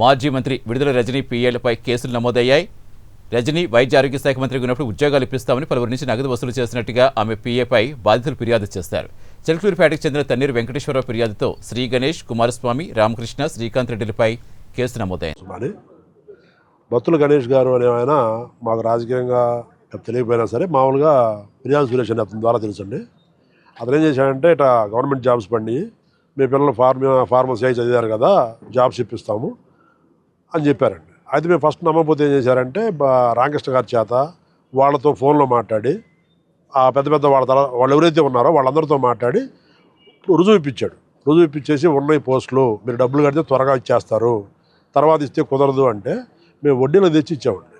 మాజీ మంత్రి విడుదల రజనీ పీఏలపై కేసులు నమోదయ్యాయి. రజనీ వైద్య ఆరోగ్య శాఖ మంత్రిగా ఉన్నప్పుడు ఉద్యోగాలు ఇప్పిస్తామని పలువురి నుంచి నగదు వసూలు చేసినట్టుగా ఆమె పీఏపై బాధితులు ఫిర్యాదు చేశారు. చిలకలూరుపేటకు చెందిన తన్నీరు వెంకటేశ్వరరావు ఫిర్యాదుతో శ్రీ గణేష్, కుమారస్వామి, రామకృష్ణ, శ్రీకాంత్ రెడ్డిలపై కేసు నమోదైంది. బత్తుల గణేష్ గారు అనే ఆయన మాకు రాజకీయంగా తెలియకపోయినా సరే మామూలుగా ఫిర్యాదు సురేష్ అని అతని ద్వారా తెలుసండి. అతను ఏం చేశాడంటే ఇట్లా గవర్నమెంట్ జాబ్స్ పండి మీ పిల్లలు ఫార్మసీ అయి చదివారు కదా, జాబ్స్ ఇప్పిస్తాము అని చెప్పారండి. అయితే మేము ఫస్ట్ నమ్మకపోతే ఏం చేశారంటే రామకృష్ణ గారి చేత వాళ్ళతో ఫోన్లో మాట్లాడి ఆ పెద్ద వాళ్ళు ఎవరైతే ఉన్నారో వాళ్ళందరితో మాట్లాడి రుజువు ఇప్పించేసి ఉన్నాయి పోస్టులు, మీరు డబ్బులు కడితే త్వరగా ఇచ్చేస్తారు, తర్వాత ఇస్తే కుదరదు అంటే మేము వడ్డీలో తెచ్చి ఇచ్చామండి.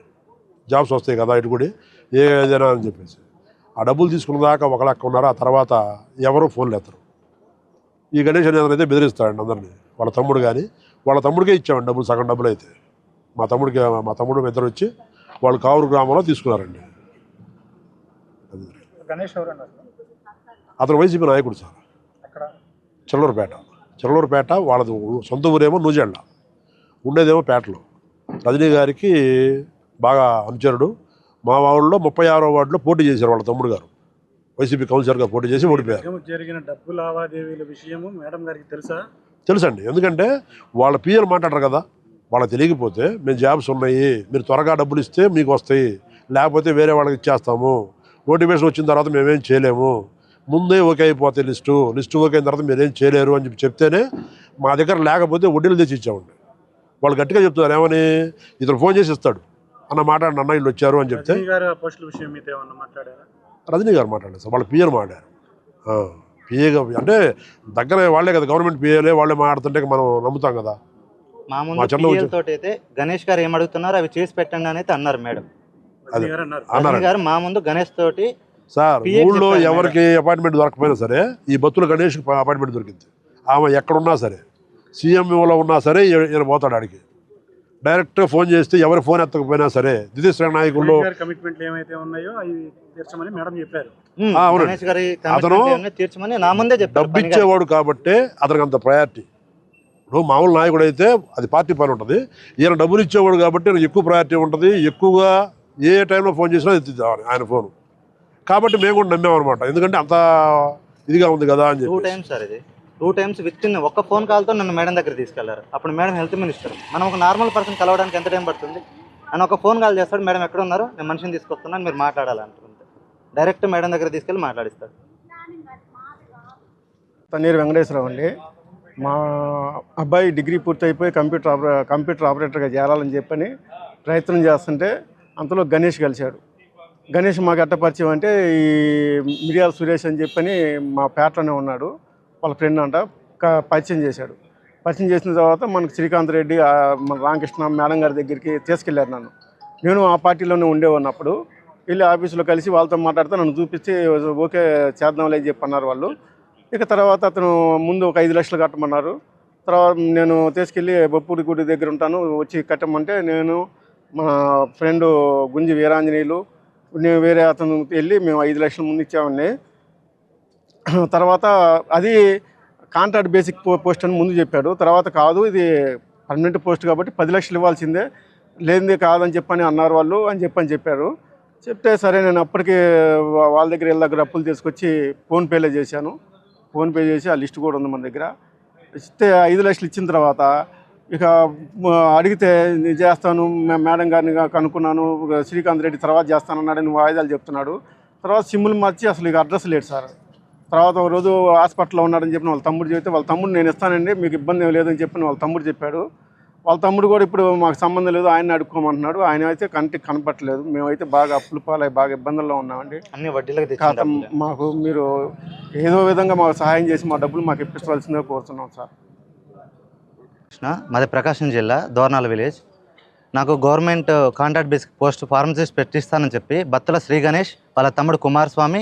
జాబ్స్ వస్తాయి కదా ఇటు కూడా ఏదైనా అని చెప్పేసి ఆ డబ్బులు తీసుకున్న దాకా ఒక లెక్క ఉన్నారు. ఆ తర్వాత ఎవరో ఫోన్లు ఎత్తరు. ఈ గణేష్ అనేది అయితే బెదిరిస్తాడండి అందరినీ. వాళ్ళ తమ్ముడు కానీ వాళ్ళ తమ్ముడికే ఇచ్చామండి డబ్బులు, సగం డబ్బులు అయితే మా తమ్ముడు ఇద్దరు వచ్చి వాళ్ళు కావూరు గ్రామంలో తీసుకున్నారండి. అతను వైసీపీ నాయకుడు సార్. చిల్లూరుపేట వాళ్ళది సొంత ఊరేమో నూజెండ, ఉండేదేమో పేటలో. రజనీ గారికి బాగా అనుచరుడు. మా ఊళ్ళో 36వ వార్డులో పోటీ చేశారు వాళ్ళ తమ్ముడు గారు, వైసీపీ కౌన్సిలర్గా పోటీ చేసి ఓడిపోయారు. జరిగిన డబ్బు లావాదేవీల విషయం మేడం గారికి తెలుసండి. ఎందుకంటే వాళ్ళ పిఎల్ మాట్లాడరు కదా, వాళ్ళకి తెలియకపోతే మేము జాబ్స్ ఉన్నాయి, మీరు త్వరగా డబ్బులు ఇస్తే మీకు వస్తాయి, లేకపోతే వేరే వాళ్ళకి ఇచ్చేస్తాము, నోటిఫికేషన్ వచ్చిన తర్వాత మేమేం చేయలేము, ముందే ఓకే అయిపోతాయి లిస్టు ఓకే అయిన తర్వాత మీరేం చేయలేరు అని చెప్తేనే మా దగ్గర లేకపోతే వడ్డీలు తెచ్చి ఇచ్చామండి. వాళ్ళు గట్టిగా చెప్తున్నారు ఏమని, ఇతను ఫోన్ చేసి ఇస్తాడు అన్న మాట్లాడి అన్న వీళ్ళు వచ్చారు అని చెప్తే రజనీ గారు మాట్లాడారు సార్. వాళ్ళ పిఏలు మాట్లాడారు. పిఏగా అంటే దగ్గర వాళ్ళే కదా, గవర్నమెంట్ పిఏలే వాళ్ళే మాట్లాడుతుంటే మనం నమ్ముతాం కదా. మా అయితే గణేష్ గారు ఏమడుగుతున్నారు అవి చేసి పెట్టండి అనేది అన్నారు మేడం. అన్నారు మా ముందు గణేష్ తోటి సార్ ఊళ్ళో ఎవరికి అపాయింట్మెంట్ దొరకపోయినా సరే ఈ బత్తుల గణేష్ అపాయింట్మెంట్ దొరికింది. ఆమె ఎక్కడున్నా సరే, సీఎంఓలో ఉన్నా సరే ఈయన పోతాడు ఆడికి. డైరెక్ట్గా ఫోన్ చేస్తే ఎవరి ఫోన్ ఎత్తకపోయినా సరే దిశ నాయకుల్లో కమిట్మెంట్లు ఏమైతే ఉన్నాయో అవి తీర్చమని మేడం చెప్పారు. అతను డబ్బు ఇచ్చేవాడు కాబట్టి అతనికి అంత ప్రయారిటీ. ఇప్పుడు మామూలు నాయకుడు అయితే అది పార్టీ పని ఉంటుంది, ఈయన డబ్బులు ఇచ్చేవాడు కాబట్టి ఎక్కువ ప్రయారిటీ ఉంటుంది. ఎక్కువగా ఏ టైంలో ఫోన్ చేసినా ఎత్తిద్దామని ఆయన ఫోను. కాబట్టి మేము కూడా నమ్మామన్నమాట, ఎందుకంటే అంత ఇదిగా ఉంది కదా అని చెప్పి. 2 times విత్ ఇన్ ఒక్క ఫోన్ కాల్తో నన్ను మేడం దగ్గర తీసుకెళ్లారు. అప్పుడు మేడం హెల్త్ మినిస్టర్. మనం ఒక నార్మల్ పర్సన్ కలవడానికి ఎంత టైం పడుతుంది? అని ఒక ఫోన్ కాల్ చేస్తాడు, మేడం ఎక్కడ ఉన్నారు, నేను మనిషిని తీసుకొస్తున్నాను మీరు మాట్లాడాలంటుంది. డైరెక్ట్ మేడం దగ్గర తీసుకెళ్ళి మాట్లాడిస్తాడు. తన్నీరు వెంకటేశ్వరరావు అండి. మా అబ్బాయి డిగ్రీ పూర్తయిపోయి కంప్యూటర్ ఆపరేటర్గా చేరాలని చెప్పని ప్రయత్నం చేస్తుంటే అంతలో గణేష్ కలిశాడు. గణేష్ మాకు ఎట్ట పరిచయం అంటే ఈ మిరియాల సురేష్ అని చెప్పని మా పేటలోనే ఉన్నాడు, వాళ్ళ ఫ్రెండ్ అంట. పరిచయం చేసిన తర్వాత మనకు శ్రీకాంత్ రెడ్డి, మన రామకృష్ణ మేడం గారి దగ్గరికి తీసుకెళ్లారు నన్ను. నేను ఆ పార్టీలోనే ఉండేవాడినప్పుడు వెళ్ళి ఆఫీసులో కలిసి వాళ్ళతో మాట్లాడితే నన్ను చూపించి ఓకే చేద్దాంలే చెప్పి అన్నారు వాళ్ళు. ఇక తర్వాత అతను ముందు ఒక 5 లక్షలు కట్టమన్నారు. తర్వాత నేను తీసుకెళ్ళి బొప్పూడి గుడి దగ్గర ఉంటాను వచ్చి కట్టమంటే నేను మా ఫ్రెండు గుంజి వీరాంజనేయులు నేను వేరే అతను వెళ్ళి మేము 5 లక్షల ముందు ఇచ్చామండి. తర్వాత అది కాంట్రాక్ట్ బేసిక్ పోస్ట్ అని ముందు చెప్పాడు. తర్వాత కాదు ఇది పర్మనెంట్ పోస్ట్ కాబట్టి 10 లక్షలు ఇవ్వాల్సిందే, లేనిదే కాదని చెప్పని అన్నారు వాళ్ళు అని చెప్పారు. చెప్తే సరే నేను అప్పటికి వాళ్ళ దగ్గర దగ్గర అప్పులు తీసుకొచ్చి ఫోన్పేలో చేశాను. ఫోన్పే చేసి ఆ లిస్ట్ కూడా ఉంది మన దగ్గర. ఇస్తే 5 లక్షలు ఇచ్చిన తర్వాత ఇక అడిగితే నేను చేస్తాను, మేడం గారిని కనుక్కున్నాను, శ్రీకాంత్ రెడ్డి తర్వాత చేస్తానన్నాడని వాయిదాలు చెప్తున్నాడు. తర్వాత సిమ్ములు మార్చి అసలు ఇక అడ్రస్ లేడు సార్. తర్వాత ఒక రోజు హాస్పిటల్లో ఉన్నాడని చెప్పిన వాళ్ళ తమ్ముడు చెప్తే వాళ్ళ తమ్ముడు నేను ఇస్తానండి మీకు ఇబ్బంది ఏం లేదని చెప్పిన వాళ్ళ తమ్ముడు చెప్పాడు. వాళ్ళ తమ్ముడు కూడా ఇప్పుడు మాకు సంబంధం లేదు ఆయన అడుక్కోమంటున్నాడు. ఆయన అయితే కంటికి కనపట్టలేదు. మేమైతే బాగా అప్పులు పాలై బాగా ఇబ్బందుల్లో ఉన్నామండి. అన్ని వడ్డీలకు మాకు మీరు ఏదో విధంగా మాకు సహాయం చేసి మా డబ్బులు మాకు ఇప్పించవలసిందిగా కోరుతున్నాం సార్. మాది ప్రకాశం జిల్లా దోర్నాల విలేజ్. నాకు government contract basic post pharmacist పెట్టిస్తానని చెప్పి బత్తుల శ్రీ గణేష్, వాళ్ళ తమ్ముడు కుమారస్వామి,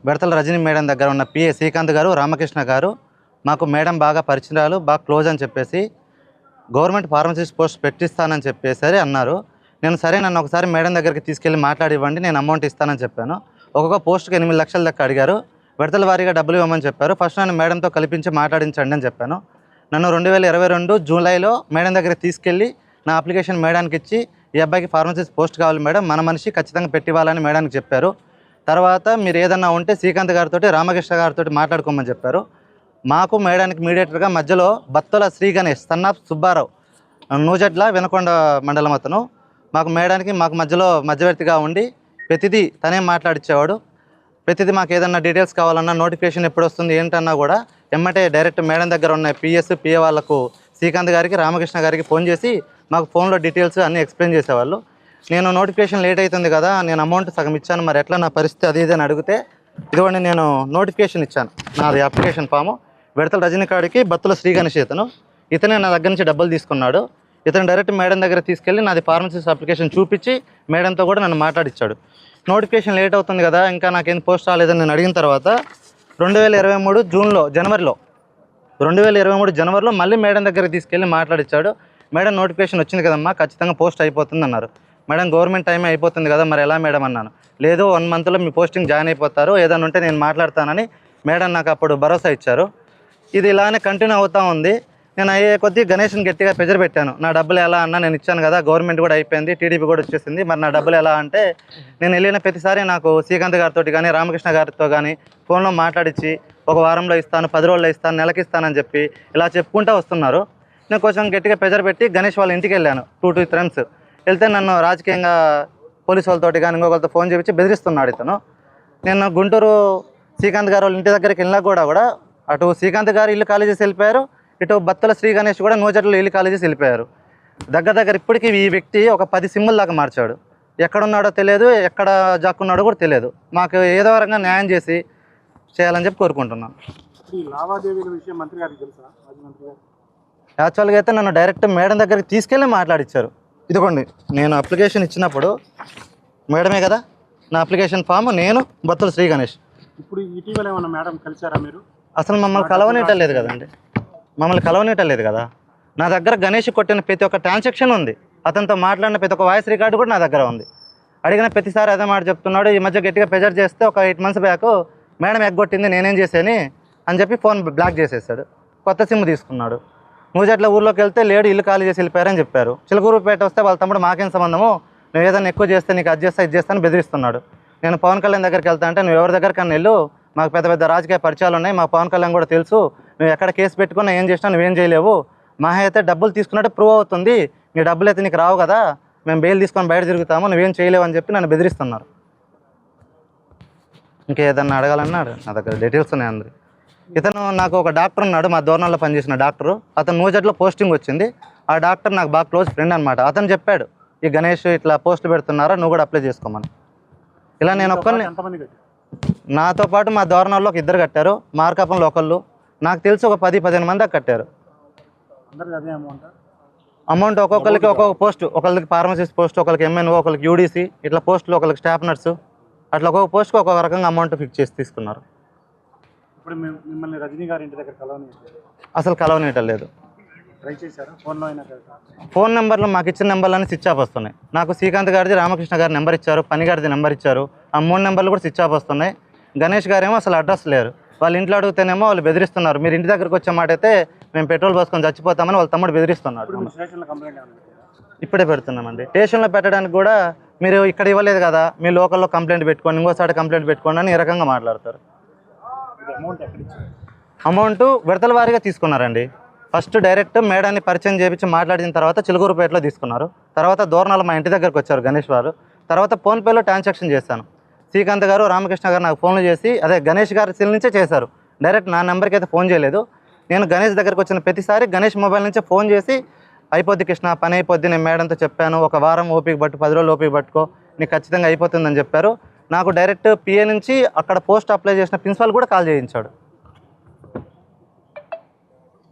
విడతల రజనీ మేడం దగ్గర ఉన్న పిఏ శ్రీకాంత్ గారు, రామకృష్ణ గారు మాకు మేడం బాగా పరిచయాలు, బాగా క్లోజ్ అని చెప్పేసి గవర్నమెంట్ ఫార్మసిస్ట్ పోస్ట్ పెట్టిస్తానని చెప్పేసరి అన్నారు. నేను సరే నన్ను ఒకసారి మేడం దగ్గరికి తీసుకెళ్ళి మాట్లాడివ్వండి, నేను అమౌంట్ ఇస్తానని చెప్పాను. ఒక్కొక్క పోస్ట్కి 8 లక్షల దాకా అడిగారు. విడతల వారీగా డబ్బులు ఇవ్వమని చెప్పారు. ఫస్ట్ నన్ను మేడంతో కల్పించి మాట్లాడించండి అని చెప్పాను. నన్ను 2022 జూలైలో మేడం దగ్గరికి తీసుకెళ్ళి నా అప్లికేషన్ మేడానికి ఇచ్చి ఈ అబ్బాయికి ఫార్మసిస్ట్ పోస్ట్ కావాలి మేడం, మన మనిషి ఖచ్చితంగా పెట్టివ్వాలని మేడానికి చెప్పారు. తర్వాత మీరు ఏదన్నా ఉంటే శ్రీకాంత్ గారితో రామకృష్ణ గారితో మాట్లాడుకోమని చెప్పారు. మాకు మేడానికి మీడియేటర్గా మధ్యలో బత్తుల శ్రీ గణేష్ సన్నాఫ్ సుబ్బారావు నూజెడ్ల వినకొండ మండలం అతను మాకు మధ్యలో మధ్యవర్తిగా ఉండి ప్రతిదీ తనే మాట్లాడిచ్చేవాడు. ప్రతిదీ మాకు ఏదన్నా డీటెయిల్స్ కావాలన్నా నోటిఫికేషన్ ఎప్పుడు వస్తుంది ఏంటన్నా కూడా ఎమ్మటే డైరెక్ట్ మేడం దగ్గర ఉన్న పిఏ వాళ్ళకు శ్రీకాంత్ గారికి రామకృష్ణ గారికి ఫోన్ చేసి మాకు ఫోన్లో డీటెయిల్స్ అన్నీ ఎక్స్ప్లెయిన్ చేసేవాళ్ళు. నేను నోటిఫికేషన్ లేట్ అవుతుంది కదా, నేను అమౌంట్ సగం ఇచ్చాను, మరి ఎట్లా నా పరిస్థితి అది ఇది అని అడిగితే ఇదిగోండి నేను నోటిఫికేషన్ ఇచ్చాను, నాది అప్లికేషన్ ఫాము, విడతల రజనీ కాడికి బత్తుల శ్రీ గణేష్ ఇతనే నా దగ్గర నుంచి డబ్బులు తీసుకున్నాడు. ఇతను డైరెక్ట్ మేడం దగ్గర తీసుకెళ్ళి నాది ఫార్మసిస్ట్ అప్లికేషన్ చూపించి మేడంతో కూడా నన్ను మాట్లాడిచ్చాడు. నోటిఫికేషన్ లేట్ అవుతుంది కదా, ఇంకా నాకేం పోస్ట్ రాలేదని నేను అడిగిన తర్వాత 2023 జనవరిలో మళ్ళీ మేడం దగ్గరికి తీసుకెళ్ళి మాట్లాడిచ్చాడు. మేడం నోటిఫికేషన్ వచ్చింది కదమ్మా, ఖచ్చితంగా పోస్ట్ అయిపోతుంది అన్నారు. మేడం గవర్నమెంట్ టైం అయిపోతుంది కదా, మరి ఎలా మేడం అన్నాను. లేదు 1 మంత్లో మీ పోస్టింగ్ జాయిన్ అయిపోతారు, ఏదైనా ఉంటే నేను మాట్లాడతానని మేడం నాకు అప్పుడు భరోసా ఇచ్చారు. ఇది ఇలానే కంటిన్యూ అవుతూ ఉంది. నేను అయ్యే కొద్దీ గణేష్ని గట్టిగా ప్రెజర్ పెట్టాను. నా డబ్బులు ఎలా అన్నా, నేను ఇచ్చాను కదా, గవర్నమెంట్ కూడా అయిపోయింది, టీడీపీ కూడా వచ్చేసింది, మరి నా డబ్బులు ఎలా అంటే నేను వెళ్ళిన ప్రతిసారి నాకు శ్రీకాంత్ గారితో కానీ రామకృష్ణ గారితో కానీ ఫోన్లో మాట్లాడించి 1 వారంలో ఇస్తాను, 10 రోజుల్లో ఇస్తాను, నెలకి ఇస్తానని చెప్పి ఇలా చెప్పుకుంటూ వస్తున్నారు. నేను కొంచెం గట్టిగా ప్రెజర్ పెట్టి గణేష్ వాళ్ళ ఇంటికి వెళ్ళాను 2 times. వెళ్తే నన్ను రాజకీయంగా పోలీసు వాళ్ళతోటి కానీ ఇంకొకరితో ఫోన్ చేయించి బెదిరిస్తున్నాడు ఇతను. నేను గుంటూరు శ్రీకాంత్ గారు వాళ్ళ ఇంటి దగ్గరికి వెళ్ళినా కూడా అటు శ్రీకాంత్ గారు ఇల్లు ఖాళీ చేసి వెళ్ళిపోయారు, ఇటు బత్తుల శ్రీ గణేష్ కూడా నూజెడ్లలో ఇల్లు ఖాళీ చేసి వెళ్ళిపోయారు. దగ్గర ఇప్పటికీ ఈ వ్యక్తి ఒక 10 సిమ్ముల దాకా మార్చాడు. ఎక్కడున్నాడో తెలియదు, ఎక్కడ జాక్కున్నాడో కూడా తెలియదు. మాకు ఏదో రకంగా న్యాయం చేయాలని చెప్పి కోరుకుంటున్నాను. ఈ లావాదేవీల విషయం మంత్రి గారికి తెలుసా? మాజీ మంత్రి గారు యాక్చువల్గా అయితే నన్ను డైరెక్ట్ మేడం దగ్గరికి తీసుకెళ్ళి మాట్లాడిచ్చారు. ఇదిగోండి నేను అప్లికేషన్ ఇచ్చినప్పుడు మేడమే కదా నా అప్లికేషన్ ఫామ్, నేను బత్తుల శ్రీ గణేష్. ఇప్పుడు ఇటీవల ఏమన్నా మేడం కలిసారా మీరు? అసలు మమ్మల్ని కలవనీయటం లేదు కదండి, నా దగ్గర గణేష్ కొట్టిన ప్రతి ఒక్క ట్రాన్సాక్షన్ ఉంది, అతనితో మాట్లాడిన ప్రతి ఒక్క వాయిస్ రికార్డు కూడా నా దగ్గర ఉంది. అడిగిన ప్రతిసారి అదే మాట చెప్తున్నాడు. ఈ మధ్య గట్టిగా ప్రెజర్ చేస్తే ఒక 8 months బ్యాక్ మేడం ఎగ్గొట్టింది నేనేం చేశాను అని చెప్పి ఫోన్ బ్లాక్ చేసేసాడు. కొత్త సిమ్ తీసుకున్నాడు. నూజెడ్ల ఊర్లోకి వెళ్తే లేడు, ఇల్లు ఖాళీ చేసి వెళ్ళిపోయారని చెప్పారు. చిలకూరుపేట వస్తే వాళ్ళ తమ్ముడు మాకేం సంబంధము, నువ్వు ఏదైనా ఎక్కువ చేస్తే నీకు అది చేస్తా ఇది చేస్తాను బెదిరిస్తున్నాడు. నేను పవన్ కళ్యాణ్ దగ్గరికి వెళ్తా అంటే నువ్వు ఎవరి దగ్గరికన్నా వెళ్ళు, మాకు పెద్ద రాజకీయ పరిచయాలు ఉన్నాయి, మా పవన్ కళ్యాణ్ కూడా తెలుసు, నువ్వు ఎక్కడ కేసు పెట్టుకున్నా ఏం చేసినా నువ్వేం చేయలేవు, మా అయితే డబ్బులు తీసుకున్నట్టు ప్రూవ్ అవుతుంది, నీ డబ్బులు అయితే నీకు రావు కదా, మేము బెయిల్ తీసుకొని బయట తిరుగుతాము, నువ్వేం చేయలేవు అని చెప్పి నన్ను బెదిరిస్తున్నారు. ఇంకేదన్నా అడగాలన్నా నా దగ్గర డీటెయిల్స్ ఉన్నాయి అందరి. ఇతను నాకు ఒక డాక్టర్ ఉన్నాడు, మా దూరంలో పనిచేసిన డాక్టరు, అతను నూజెడ్లో పోస్టింగ్ వచ్చింది. ఆ డాక్టర్ నాకు బాగా క్లోజ్ ఫ్రెండ్ అనమాట. అతను చెప్పాడు ఈ గణేష్ ఇట్లా పోస్టులు పెడుతున్నారా, నువ్వు కూడా అప్లై చేసుకోమని. ఇలా నేను ఒక్కరిని, నాతో పాటు మా దూరణంలో ఒక 2 కట్టారు, మార్కాపంలో ఒకళ్ళు, నాకు తెలిసి ఒక 10-15 మంది దాకా కట్టారు. అమౌంట్ ఒక్కొక్కరికి ఒక్కొక్క పోస్ట్, ఒకళ్ళకి ఫార్మసిస్ట్ పోస్ట్, ఒకరికి ఎంఎన్ఓ, ఒకరికి యూడీసీ, ఇట్లా పోస్టులు, ఒకరికి స్టాఫ్ నర్సు, అట్లా ఒక్కొక్క పోస్ట్కి ఒక్కొక్క రకంగా అమౌంట్ ఫిక్స్ చేసి తీసుకున్నారు. ఇప్పుడు మిమ్మల్ని రజనీ గారి ఇంటి దగ్గర అసలు కలవనీయటం లేదు. ట్రై చేశారా? ఫోన్లో అయినా ఫోన్ నెంబర్లు మాకు ఇచ్చిన నెంబర్లన్నీ స్విచ్ ఆఫ్ వస్తున్నాయి. నాకు శ్రీకాంత్ గారిది, రామకృష్ణ గారి నెంబర్ ఇచ్చారు, పని గారిది నెంబర్ ఇచ్చారు, ఆ 3 నెంబర్లు కూడా స్విచ్ ఆఫ్ వస్తున్నాయి. గణేష్ గారేమో అసలు అడ్రస్ లేరు. వాళ్ళ ఇంట్లో అడిగితేనేమో వాళ్ళు బెదిరిస్తున్నారు, మీరు ఇంటి దగ్గరకు వచ్చే మాట అయితే మేము పెట్రోల్ పోసుకొని చచ్చిపోతామని వాళ్ళ తమ్ముడు బెదిరిస్తున్నాడు. ఇప్పుడే పెడుతున్నామండి. స్టేషన్లో పెట్టడానికి కూడా మీరు ఇక్కడ ఇవ్వలేదు కదా, మీ లోకల్లో కంప్లైంట్ పెట్టుకోండి, ఇంకోసారి కంప్లైంట్ పెట్టుకోండి అని ఈ రకంగా మాట్లాడతారు. అమౌంట్ విడతల వారీగా తీసుకున్నారండి. ఫస్ట్ డైరెక్ట్ మేడాన్ని పరిచయం చేయించి మాట్లాడిన తర్వాత చిలుకూరుపేటలో తీసుకున్నారు. తర్వాత దూరణాలు మా ఇంటి దగ్గరకు వచ్చారు గణేష్ వారు. తర్వాత ఫోన్పేలో ట్రాన్సాక్షన్ చేశాను. శ్రీకాంత్ గారు, రామకృష్ణ గారు నాకు ఫోన్లు చేసి అదే గణేష్ గారి సెల్ నుంచే చేశారు. డైరెక్ట్ నా నెంబర్కి అయితే ఫోన్ చేయలేదు. నేను గణేష్ దగ్గరకు వచ్చిన ప్రతిసారి గణేష్ మొబైల్ నుంచే ఫోన్ చేసి అయిపోద్ది కృష్ణ, పని అయిపోద్ది, నేను మేడంతో చెప్పాను, 1 వారం ఓపిక పట్టు, 10 రోజులు ఓపిక పట్టుకో, నీకు ఖచ్చితంగా అయిపోతుందని చెప్పారు. నాకు డైరెక్ట్ పిఏ నుంచి అక్కడ పోస్ట్ అప్లై చేసిన ప్రిన్సిపాల్ కూడా కాల్ చేయించాడు.